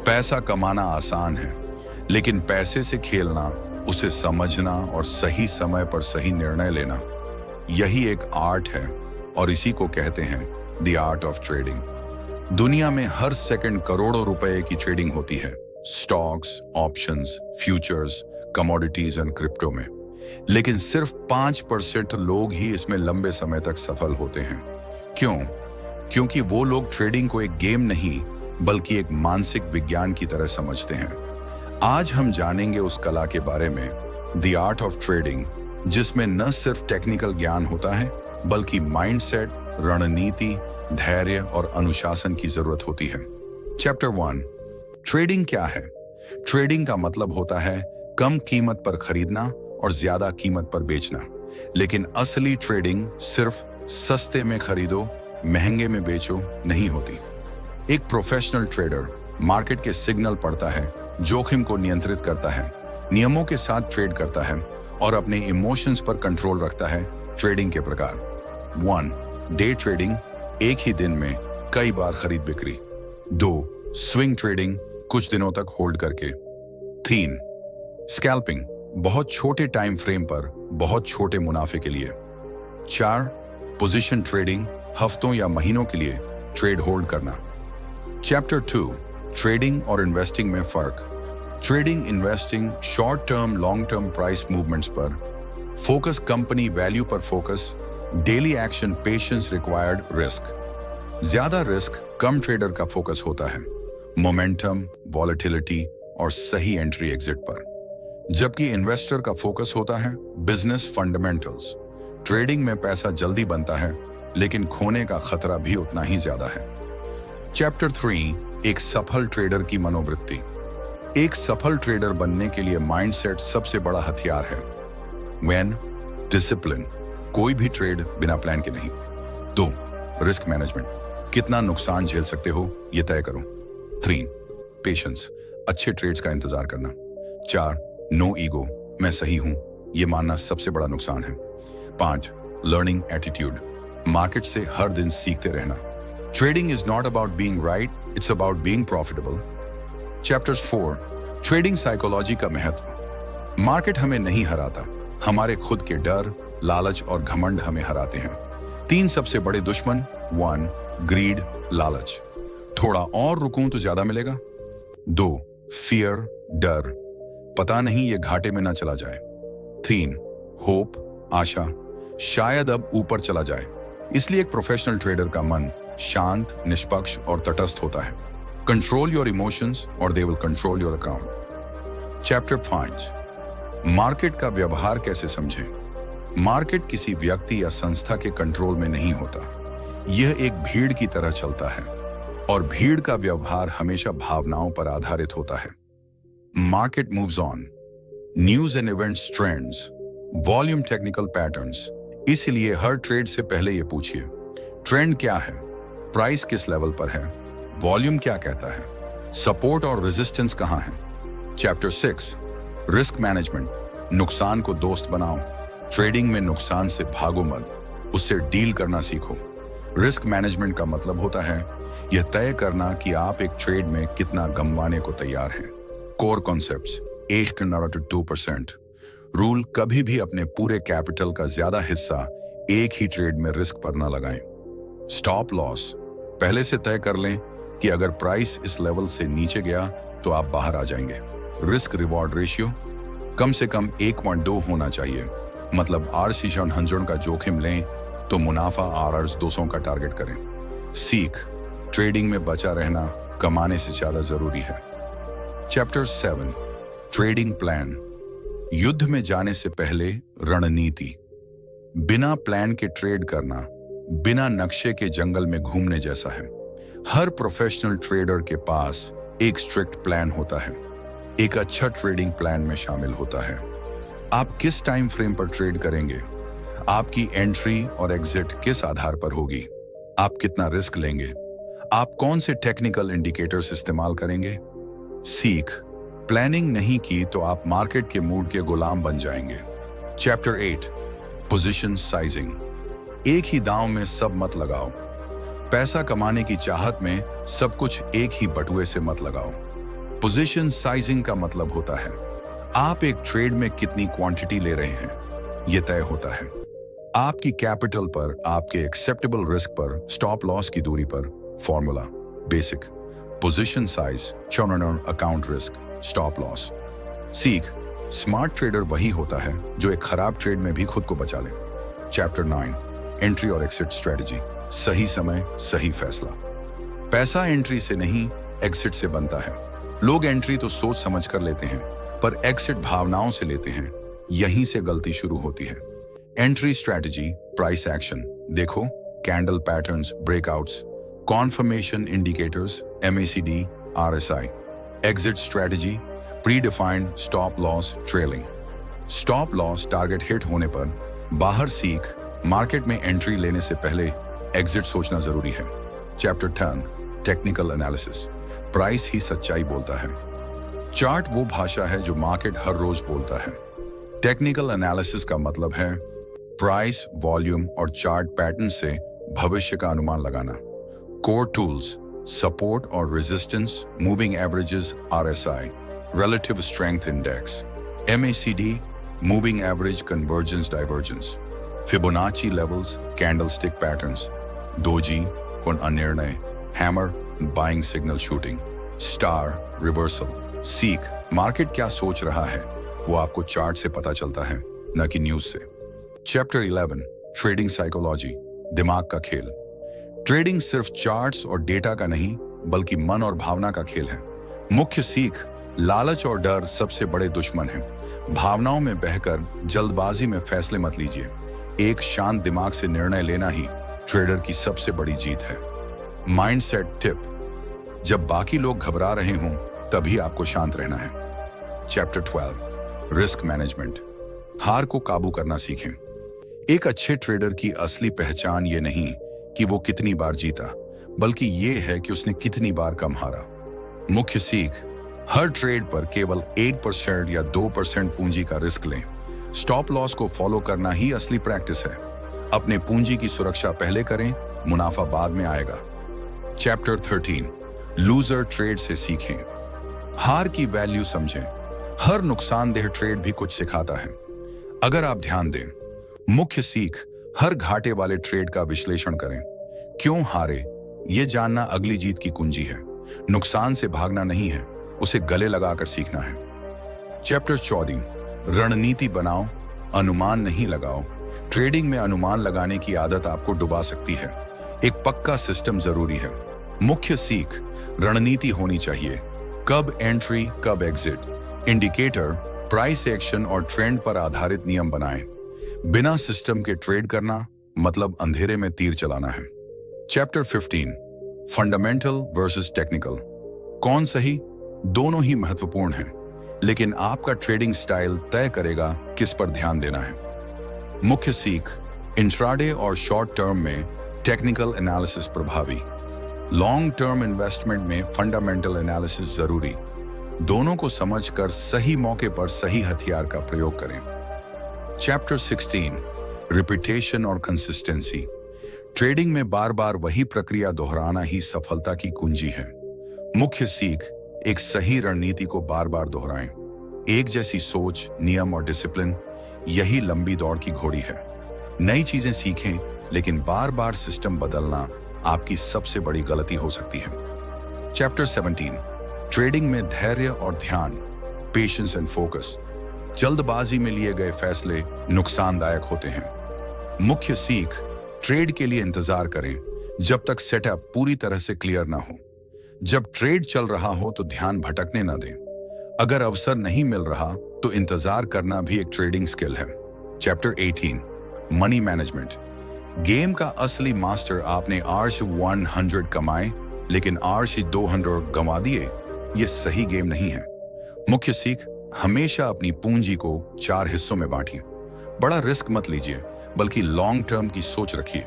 पैसा कमाना आसान है, लेकिन पैसे से खेलना, उसे समझना और सही समय पर सही निर्णय लेना, यही एक आर्ट है और इसी को कहते हैं द आर्ट ऑफ ट्रेडिंग। दुनिया में हर सेकंड करोड़ों रुपए की ट्रेडिंग होती है, stocks, options, futures, commodities and crypto में। लेकिन सिर्फ 5% लोग ही इसमें लंबे समय तक सफल होते हैं। क्यों? क्योंकि वो लोग ट्रेडिंग को एक गेम नहीं बल्कि एक मानसिक विज्ञान की तरह समझते हैं। आज हम जानेंगे उस कला के बारे में, द आर्ट ऑफ ट्रेडिंग, जिसमें न सिर्फ टेक्निकल ज्ञान होता है बल्कि माइंडसेट, रणनीति, धैर्य और अनुशासन की जरूरत होती है। चैप्टर 1, ट्रेडिंग क्या है? ट्रेडिंग का मतलब होता है कम कीमत पर खरीदना और ज्यादा कीमत पर बेचना। लेकिन असली ट्रेडिंग सिर्फ सस्ते में खरीदो, महंगे में बेचो नहीं होती। एक प्रोफेशनल ट्रेडर मार्केट के सिग्नल पढ़ता है, जोखिम को नियंत्रित करता है, नियमों के साथ ट्रेड करता है और अपने इमोशंस पर कंट्रोल रखता है। ट्रेडिंग के प्रकार: 1. डे ट्रेडिंग, एक ही दिन में कई बार खरीद बिक्री। 2. स्विंग ट्रेडिंग, कुछ दिनों तक होल्ड करके। 3. स्कैल्पिंग, बहुत छोटे टाइम फ्रेम पर बहुत छोटे मुनाफे के लिए। 4. पोजीशन ट्रेडिंग, हफ्तों या महीनों के लिए ट्रेड होल्ड करना। चैप्टर 2, ट्रेडिंग और इन्वेस्टिंग में फर्क। Trading, investing, short term, long term price movements पर फोकस, कंपनी वैल्यू पर focus, daily action, patience required, risk. ज्यादा रिस्क कम ट्रेडर का फोकस होता है, मोमेंटम, वॉलेटिलिटी और सही एंट्री एग्जिट पर। जबकि इन्वेस्टर का फोकस होता है बिजनेस फंडामेंटल्स। ट्रेडिंग में पैसा जल्दी बनता है, लेकिन खोने का खतरा भी उतना ही ज्यादा है। चैप्टर 3, एक सफल ट्रेडर की मनोवृत्ति। एक सफल ट्रेडर बनने के लिए माइंडसेट सबसे बड़ा हथियार है। व्हेन, डिसिप्लिन, कोई भी ट्रेड बिना प्लान के नहीं। 2. रिस्क मैनेजमेंट, कितना नुकसान झेल सकते हो यह तय करो। 3. पेशेंस, अच्छे ट्रेड्स का इंतजार करना। 4. नो ईगो, मैं सही हूं यह मानना सबसे बड़ा नुकसान है। 5. लर्निंग एटीट्यूड, मार्केट से हर दिन सीखते रहना। Trading is not about being right, it's about being profitable. Chapter 4, trading psychology का महत्व। मार्केट हमें नहीं हराता, हमारे खुद के डर, लालच और घमंड हमें हराते हैं। 3 सबसे बड़े दुश्मन: 1. ग्रीड, लालच, थोड़ा और रुकूं तो ज्यादा मिलेगा। 2. फियर, डर, पता नहीं ये घाटे में ना चला जाए। 3. होप, आशा, शायद अब ऊपर चला जाए। इसलिए एक प्रोफेशनल ट्रेडर का मन शांत, निष्पक्ष और तटस्थ होता है। कंट्रोल योर इमोशंस और they will control your account. Chapter 5, market का व्यवहार कैसे समझें। मार्केट किसी व्यक्ति या संस्था के कंट्रोल में नहीं होता, यह एक भीड़ की तरह चलता है और भीड़ का व्यवहार हमेशा भावनाओं पर आधारित होता है। Market moves on, news and events, trends, volume, technical patterns. इसलिए हर ट्रेड से पहले यह पूछिए, ट्रेंड क्या है, प्राइस किस लेवल पर है, वॉल्यूम क्या कहता है, सपोर्ट और रेजिस्टेंस कहां है। चैप्टर 6, रिस्क मैनेजमेंट, नुकसान को दोस्त बनाओ। ट्रेडिंग में नुकसान से भागो मत, उससे डील करना सीखो। रिस्क मैनेजमेंट का मतलब होता है यह तय करना कि आप एक ट्रेड में कितना गंवाने को तैयार हैं। Core concepts: 8 to 2%। रूल, कभी भी अपने पूरे कैपिटल का ज्यादा हिस्सा एक ही ट्रेड में रिस्क पर न लगाएं। स्टॉप लॉस, पहले से तय कर लें कि अगर प्राइस इस लेवल से नीचे गया तो आप बाहर आ जाएंगे। रिस्क रिवॉर्ड रेशियो कम से कम 1.2 होना चाहिए, मतलब RC100 का जोखिम लें तो मुनाफा RS 200 का टारगेट करें। सीख, ट्रेडिंग में बचा रहना कमाने से ज्यादा जरूरी है। Chapter 7, trading plan. युद्ध में जाने से पहले रणनीति। बिना प्लान के ट्रेड करना बिना नक्शे के जंगल में घूमने जैसा है। हर प्रोफेशनल ट्रेडर के पास एक स्ट्रिक्ट प्लान होता है, एक अच्छा ट्रेडिंग प्लान में शामिल होता है। आप किस टाइम फ्रेम पर ट्रेड करेंगे, आपकी एंट्री और एग्जिट किस आधार पर होगी, आप कितना रिस्क लेंगे, आप कौन से टेक्निकल इंडिकेटर्स इस्तेमाल करेंगे। सीख, प्लानिंग नहीं की तो आप मार्केट के मूड के गुलाम बन जाएंगे। Chapter 8, position sizing. एक ही दांव में सब मत लगाओ। पैसा कमाने की चाहत में सब कुछ एक ही बटुए से मत लगाओ। पोजीशन साइजिंग का मतलब होता है आप एक ट्रेड में कितनी क्वांटिटी ले रहे हैं, यह तय होता है आपकी कैपिटल पर, आपके एक्सेप्टेबल रिस्क पर, स्टॉप लॉस की दूरी पर। Formula basic, position size, turnover account risk, stop loss. सीख, स्मार्ट ट्रेडर वही होता है जो एक खराब ट्रेड में भी खुद को बचा ले। चैप्टर 9, एंट्री और एक्सिट स्ट्रेटजी। सही समय, सही फैसला। पैसा एंट्री से नहीं, एक्सिट से बनता है। लोग एंट्री तो सोच समझ कर लेते हैं, पर एक्सिट भावनाओं से लेते हैं। यहीं से गलती शुरू होती है। Entry strategy, price action. देखो, candle patterns, breakouts, confirmation indicators, MACD, RSI। Exit strategy, predefined stop loss, trailing. Stop loss target hit होने पर बाहर सीख, मार्केट में एंट्री लेने से पहले एग्जिट सोचना जरूरी है। Chapter 10, technical analysis. प्राइस ही सच्चाई बोलता है। चार्ट वो भाषा है जो मार्केट हर रोज बोलता है। टेक्निकल एनालिसिस का मतलब है प्राइस, वॉल्यूम और चार्ट पैटर्न से भविष्य का अनुमान लगाना। कोर टूल्स, सपोर्ट और resistance, moving averages, RSI, relative strength index, MACD, moving average convergence divergence, Fibonacci levels, candlestick patterns, doji, कोण अनिर्णय, hammer, buying signal shooting, star, reversal. सीख, मार्केट क्या सोच रहा है वो आपको चार्ट से पता चलता है, न कि न्यूज से। चैप्टर 11, ट्रेडिंग साइकोलॉजी, दिमाग का खेल। ट्रेडिंग सिर्फ चार्ट्स और डेटा का नहीं, बल्कि मन और भावना का खेल है। मुख्य सीख, लालच और डर सबसे बड़े दुश्मन हैं। भावनाओं में बहकर जल्दबाजी में फैसले मत लीजिए। एक शांत दिमाग से निर्णय लेना ही ट्रेडर की सबसे बड़ी जीत है। माइंडसेट टिप, जब बाकी लोग घबरा रहे हों तभी आपको शांत रहना है। Chapter 12, risk management. हार को काबू करना सीखें। एक अच्छे ट्रेडर की असली पहचान ये नहीं कि वो कितनी बार जीता, बल्कि ये है कि उसने कितनी बार कम हारा। मुख्य सीख, हर ट्रेड पर केवल 1% या 2% पूंजी का रिस्क लें। स्टॉप लॉस को फॉलो करना ही असली प्रैक्टिस है। अपने पूंजी की सुरक्षा पहले करें, मुनाफा बाद में आएगा। चैप्टर 13, लूजर ट्रेड से सीखें। हार की वैल्यू समझें। हर नुकसानदेह ट्रेड भी कुछ सिखाता है। अगर आप ध्यान दें, मुख्य सीख, हर घाटे वाले ट्रेड का विश्लेषण करें। क्यों हारे, यह जानना अगली जीत की कुंजी है। नुकसान से भागना नहीं है, उसे गले लगाकर सीखना है। चैप्टर 14, रणनीति बनाओ, अनुमान नहीं लगाओ। ट्रेडिंग में अनुमान लगाने की आदत आपको डुबा सकती है। एक पक्का सिस्टम जरूरी है। मुख्य सीख, रणनीति होनी चाहिए। कब एंट्री, कब एग्जिट, इंडिकेटर, प्राइस एक्शन और ट्रेंड पर आधारित नियम बनाएं। बिना सिस्टम के ट्रेड करना मतलब अंधेरे में तीर चलाना है। Chapter 15, fundamental versus technical. कौन सही? दोनों ही महत्वपूर्ण हैं, लेकिन आपका ट्रेडिंग स्टाइल तय करेगा किस पर ध्यान देना है। मुख्य सीख, इंट्राडे और शॉर्ट टर्म में टेक्निकल एनालिसिस प्रभावी, लॉन्ग टर्म इन्वेस्टमेंट में फंडामेंटल एनालिसिस जरूरी। दोनों को समझकर सही मौके पर सही हथियार का प्रयोग करें। चैप्टर 16, रिपीटेशन और कंसिस्टेंसी। ट्रेडिंग में बार बार वही प्रक्रिया दोहराना ही सफलता की कुंजी है। मुख्य सीख, एक सही रणनीति को बार बार दोहराएं। एक जैसी सोच, नियम और डिसिप्लिन, यही लंबी दौड़ की घोड़ी है। नई चीजें सीखें, लेकिन बार बार सिस्टम बदलना आपकी सबसे बड़ी गलती हो सकती है। चैप्टर 17, ट्रेडिंग में धैर्य और ध्यान, पेशेंस एंड फोकस। जल्दबाजी में लिए गए फैसले नुकसानदायक होते हैं। मुख्य सीख, ट्रेड के लिए इंतजार करें जब तक सेटअप पूरी तरह से क्लियर ना हो। जब ट्रेड चल रहा हो तो ध्यान भटकने ना दें। अगर अवसर नहीं मिल रहा तो इंतजार करना भी एक ट्रेडिंग स्किल है। Chapter 18, money management. गेम का असली मास्टर आपने आर्श 100 कमाए लेकिन आर्श 200 गंवा दिए, ये सही गेम नहीं है। मुख्य सीख, हमेशा अपनी पूंजी को 4 हिस्सों में बांटिए। बड़ा रिस्क मत लीजिए, बल्कि लॉन्ग टर्म की सोच रखिए।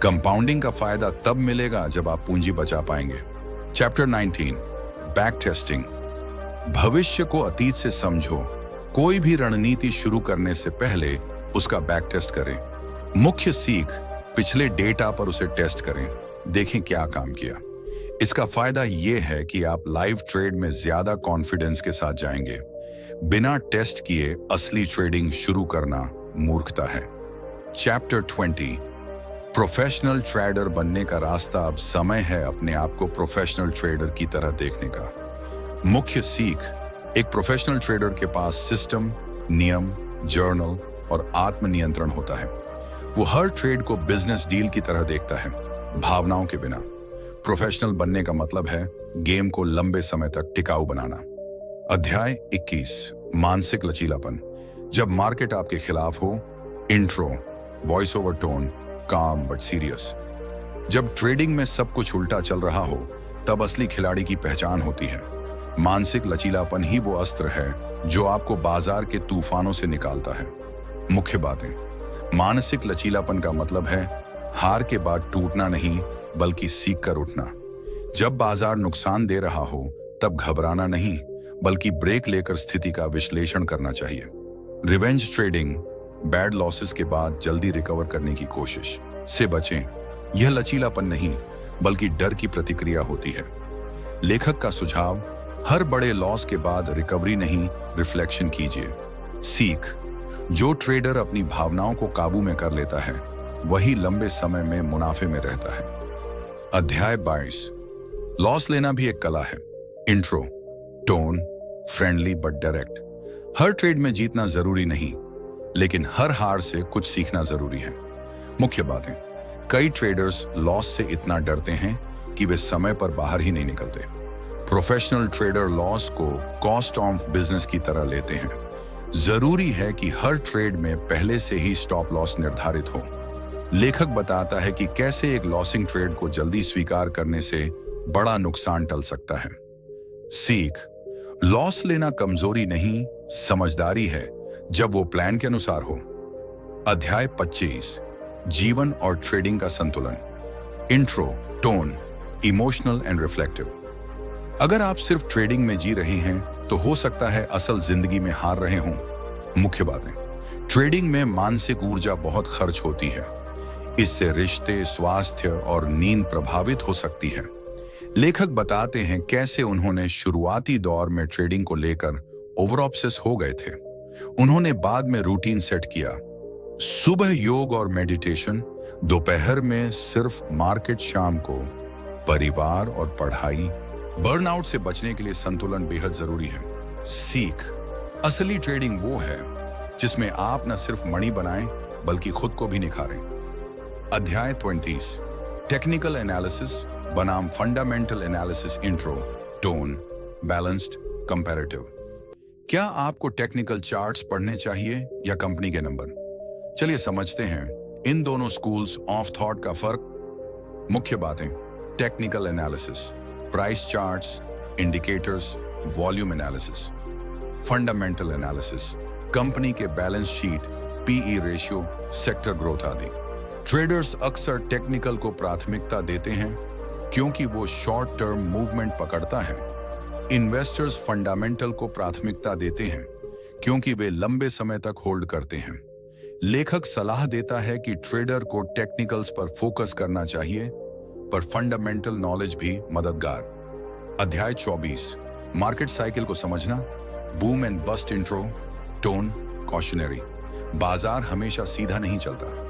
कंपाउंडिंग का फायदा तब मिलेगा जब आप पूंजी बचा पाएंगे। Chapter 19, back testing. भविष्य को अतीत से समझो। कोई भी रणनीति शुरू करने से पहले उसका बैक टेस्ट करें। मुख्य सीख, पिछले डेटा पर उसे टेस्ट करें, देखें क्या काम किया। इसका फायदा ये है कि आप लाइव ट्रेड में ज्यादा कॉन्फिडेंस के साथ जाएंगे। बिना टेस्ट किए असली ट्रेडिंग शुरू करना मूर्खता है। चैप्टर 20, प्रोफेशनल ट्रेडर बनने का रास्ता। अब समय है अपने आप को प्रोफेशनल ट्रेडर की तरह देखने का। मुख्य सीख, एक प्रोफेशनल ट्रेडर के पास सिस्टम, नियम, जर्नल और आत्मनियंत्रण होता है। वो हर ट्रेड को बिजनेस डील की तरह देखता है, भावनाओं के बिना। प्रोफेशनल बनने का मतलब है गेम को लंबे समय तक टिकाऊ बनाना। अध्याय 21, मानसिक लचीलापन। जब मार्केट आपके खिलाफ हो, इंट्रो, वॉइस ओवर टोन, काम बट सीरियस। जब ट्रेडिंग में सब कुछ उल्टा चल रहा हो, तब असली खिलाड़ी की पहचान होती है। मानसिक लचीलापन ही वो अस्त्र है जो आपको बाजार के तूफानों से निकालता है। मुख्य बातें, मानसिक लचीलापन का मतलब है हार के बाद टूटना नहीं, बल्कि सीख कर उठना। जब बाजार नुकसान दे रहा हो, तब घबराना नहीं, बल्कि ब्रेक लेकर स्थिति का विश्लेषण करना चाहिए। रिवेंज ट्रेडिंग, बैड लॉसेस के बाद जल्दी रिकवर करने की कोशिश से बचें। यह लचीलापन नहीं, बल्कि डर की प्रतिक्रिया होती है। लेखक का सुझाव, हर बड़े लॉस के बाद रिकवरी नहीं, रिफ्लेक्शन कीजिए। सीख, जो ट्रेडर अपनी भावनाओं को काबू में कर लेता है, वही लंबे समय में मुनाफे में रहता है। अध्याय 22, लॉस लेना भी एक कला है। Intro, tone, friendly but direct. Her trade में जीतना जरूरी नहीं, लेकिन हर हार से कुछ सीखना जरूरी है। मुख्य बातें, कई ट्रेडर्स लॉस से इतना डरते हैं कि वे समय पर बाहर ही नहीं निकलते। प्रोफेशनल ट्रेडर लॉस को कॉस्ट ऑफ बिजनेस की तरह लेते हैं। जरूरी है कि हर ट्रेड में पहले से ही स्टॉप लॉस निर्धारित हो। लेखक बताता है कि कैसे एक लॉसिंग ट्रेड को जल्दी स्वीकार करने से बड़ा नुकसान टल सकता है। सीख, लॉस लेना कमजोरी नहीं, समझदारी है, जब वो प्लान के अनुसार हो। अध्याय 25, जीवन और ट्रेडिंग का संतुलन। Intro, tone, emotional and reflective. अगर आप सिर्फ ट्रेडिंग में जी रहे हैं, तो हो सकता है असल जिंदगी में हार रहे हों। मुख्य बातें, ट्रेडिंग में मानसिक ऊर्जा बहुत खर्च होती है। इससे रिश्ते, स्वास्थ्य और नींद प्रभावित हो सकती है। लेखक बताते हैं कैसे उन्होंने शुरुआती दौर में ट्रेडिंग को लेकर ओवर ऑब्सेस हो गए थे। उन्होंने बाद में रूटीन सेट किया, सुबह योग और मेडिटेशन, दोपहर में सिर्फ मार्केट, शाम को परिवार और पढ़ाई। बर्नआउट से बचने के लिए संतुलन बेहद जरूरी है। सीख, असली ट्रेडिंग वो है जिसमें आप न सिर्फ मणि बनाएं, बल्कि खुद को भी निखारें। अध्याय 20, टेक्निकल एनालिसिस बनाम fundamental analysis. Intro, tone, balanced, comparative. क्या आपको टेक्निकल चार्ट्स पढ़ने चाहिए या कंपनी के नंबर? चलिए समझते हैं इन दोनों स्कूल्स ऑफ थॉट का फर्क। मुख्य बातें, technical analysis, price charts, indicators, volume analysis. Fundamental analysis, company के balance sheet, PE ratio, sector growth आदि। ट्रेडर्स अक्सर टेक्निकल को प्राथमिकता देते हैं क्योंकि वो शॉर्ट टर्म मूवमेंट पकड़ता है। इन्वेस्टर्स फंडामेंटल को प्राथमिकता देते हैं क्योंकि वे लंबे समय तक होल्ड करते हैं। लेखक सलाह देता है कि ट्रेडर को टेक्निकल्स पर फोकस करना चाहिए, पर फंडामेंटल नॉलेज भी मददगार। अध्याय 24, मार्केट साइकिल को समझना, boom and bast. Intro, tone, cautionary. बाजार हमेशा सीधा नहीं चलता,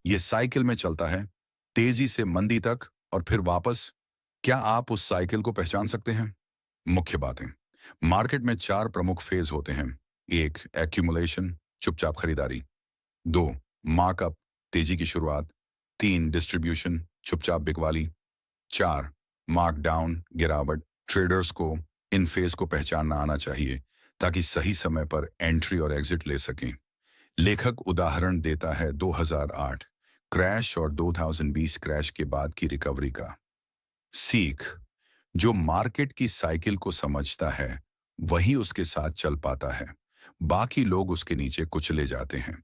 ये साइकिल में चलता है, तेजी से मंदी तक और फिर वापस। क्या आप उस साइकिल को पहचान सकते हैं? मुख्य बातें, मार्केट में 4 प्रमुख फेज होते हैं। 1, एक्यूमुलेशन, चुपचाप खरीदारी। 2, मार्कअप, तेजी की शुरुआत। 3, डिस्ट्रीब्यूशन, चुपचाप बिकवाली। 4, मार्कडाउन, गिरावट। ट्रेडर्स को इन फेज को पहचानना आना चाहिए ताकि सही समय पर एंट्री और एग्जिट ले सकें। लेखक उदाहरण देता है 2008 क्रैश और 2020 क्रैश के बाद की रिकवरी का। सीख, जो मार्केट की साइकिल को समझता है, वही उसके साथ चल पाता है। बाकी लोग उसके नीचे कुचले जाते हैं।